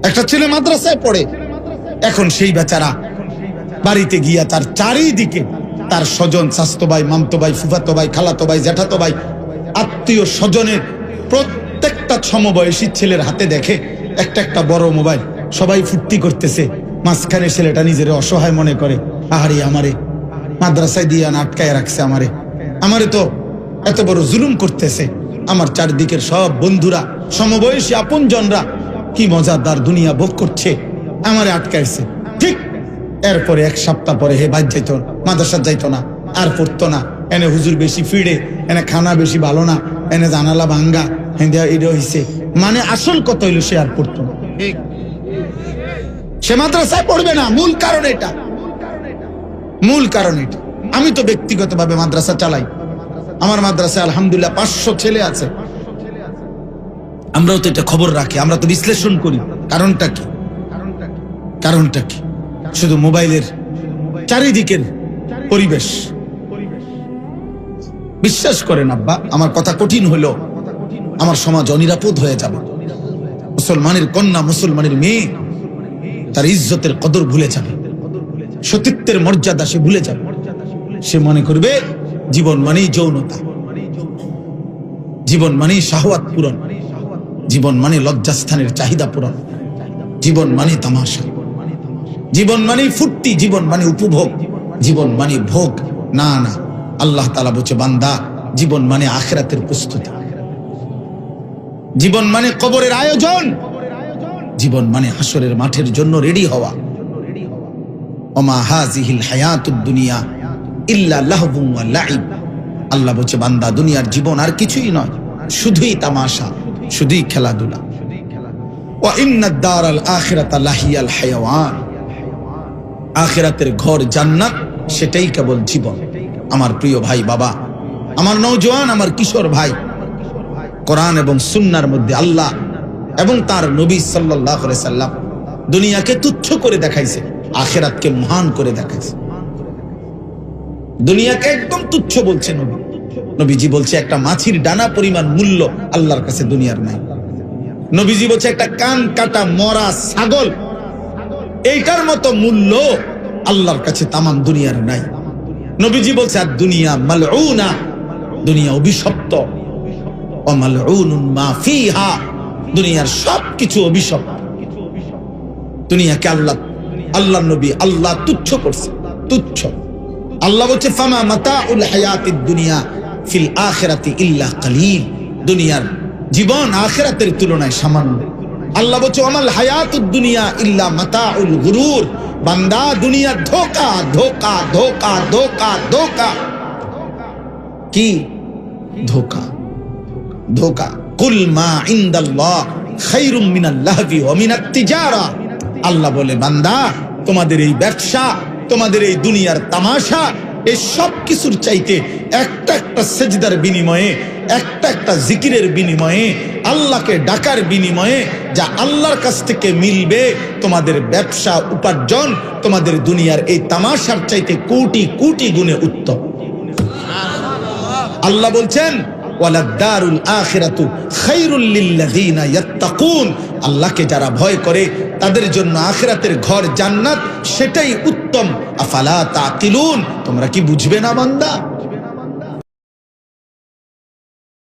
একটা ছেলে মাদ্রাসায় পড়ে, এখন সেই বেচারা বাড়িতে গিয়া তার চারিদিকে তার স্বজন, স্বাস্থ্য ভাই, মামতো ভাই, ফুফাতো ভাই, খালাতো ভাই, জ্যাঠাতো ভাই, আত্মীয় স্বজনের প্রত্যেকটা সমবয়সী ছেলের হাতে দেখে একটা একটা বড় মোবাইল, সবাই ফুর্তি করতেছে। মাঝখানে ছেলেটা নিজের অসহায় মনে করে, আহারে আমারে মাদ্রাসায় দিয়ে আটকায় রাখছে, আমারে তো এত বড় জুলুম করতেছে। আমার চারদিকের সব বন্ধুরা, সমবয়সী আপনজনরা কি মজাদার দুনিয়া ভোগ করছে, আমারে আটকাইছে। ঠিক এরপরে এক সপ্তাহ পরে হে বাদ যাইতো, মাদ্রাসা যাইতো না, আর পড়তো না। এনে হুজুর বেশি ফিরে, এনে খানা বেশি ভালো না, এনে জানালা ভাঙ্গা, এটা হইছে। মানে আসল কত হইলো, সে আর পড়তো না, সে মাদ্রাসায় পড়বে না। মূল কারণ এটা, মূল কারণ এটা। আমি তো ব্যক্তিগতভাবে মাদ্রাসা চালাই, আমার মাদ্রাসায় আলহামদুলিল্লাহ 500 ছেলে আছে। আমরাও তো এটা খবর রাখি, আমরা তো বিশ্লেষণ করি কারণটা কি, কারণটা কি। শুধু মোবাইলের চারিদিকের পরিবেশ। বিশ্বাস করেন আব্বা, আমার কথা কঠিন হলো, আমার সমাজ অনিরাপদ হয়ে যাবে। মুসলমানের কন্যা, মুসলমানের মেয়ে তার ইজ্জতের কদর ভুলে যাবে, সতীত্বের মর্যাদা সে ভুলে যাবে। সে মনে করবে জীবন মানেই যৌনতা, জীবন মানেই শাহওয়াত পূরণ, জীবন মানে লজ্জাস্থানের চাহিদা পূরণ, জীবন মানে তামাশা, জীবন মানে ফুর্তি, জীবন মানে উপভোগ, জীবন মানে ভোগ। না না, আল্লাহ তাআলা বলছে, বান্দা জীবন মানে আখিরাতের প্রস্তুতি, জীবন মানে কবরের আয়োজন, জীবন মানে হাসরের মাঠের জন্য রেডি হওয়া। ওমা হাযিহিল হায়াতুদ দুনিয়া ইল্লা লাহবুন ওয়া লাইব। আল্লাহ বলছে, বান্দা দুনিয়ার জীবন আর কিছুই নয়, শুধুই তামাশা, শুধুই খেলাধুলা। ওয়া ইন্নাদ দারাল আখিরাতা লাহিয়াল হায়াওয়ান। আখিরাতের ঘর জান্নাত, সেটাই কেবল জীবন। আমার প্রিয় ভাই, বাবা, আমার নওজোয়ান, আমার কিশোর ভাই, কোরআন এবং সুন্নাহর মধ্যে আল্লাহ এবং তার নবী সাল্লাল্লাহু আলাইহি সাল্লাম দুনিয়াকে তুচ্ছ করে দেখাইছে, আখিরাতকে মহান করে দেখাইছে। দুনিয়াকে একদম তুচ্ছ বলছে নবী। নবীজি বলছে একটা মাছির ডানা পরিমাণ মূল্য আল্লাহর কাছে দুনিয়ার নাই। নবীজি বলছে একটা কান কাটা মরা ছাগল, এইটার মতো মূল্য আল্লাহর কাছে তামাম দুনিয়ার নাই। নবীজি বলছে আর দুনিয়া মালউনা, দুনিয়া অভিশপ্ত। ওয়া মালউনুন মা ফিহা, দুনিয়ার সবকিছু অভিশপ্ত। দুনিয়াকে আল্লাহ নবী আল্লাহ তুচ্ছ করছে, তুচ্ছ। আল্লাহ বলছে ফামা মাতাউল হায়াতিদ দুনিয়া ফিল আখিরাতি ইল্লা কালিল। দুনিয়ার জীবন আখিরাতের তুলনায় সামান্য। আল্লাহ বলছে আমাল হায়াতুদ দুনিয়া ইল্লা মাতাউল গুরুর। বান্দা দুনিয়া ধোঁকা, ধোঁকা, ধোঁকা, ধোঁকা, ধোঁকা। কি ধোঁকা? ধোঁকা। কুল মা ইনদাল্লাহ খায়রুম মিনাল লাহবি ওয়া মিনাত তিজারা। আল্লাহ বলে, বান্দা তোমাদের এই ব্যবসা, তোমাদের এই দুনিয়ার তামাশা, এই সব কিছুর চাইতে একটা একটা সেজদার বিনিময়ে, একটা একটা জিকিরের বিনিময়ে, আল্লাহকে ডাকার বিনিময়ে যা আল্লাহর কাছ থেকে মিলবে, তোমাদের ব্যবসা উপার্জন তোমাদের দুনিয়ার এই তামাশার চাইতে কোটি কোটি গুণে উত্তম। আল্লাহ বলছেন ওয়ালাদ-দারুল আখিরাতু খায়রুল লিল্লাযিনা ইয়াত্তাকুন। আল্লাহকে যারা ভয় করে তাদের জন্য আখিরাতের ঘর জান্নাত, সেটাই উত্তম। আফালা তাকিলুন, তোমরা কি বুঝবে না বান্দা?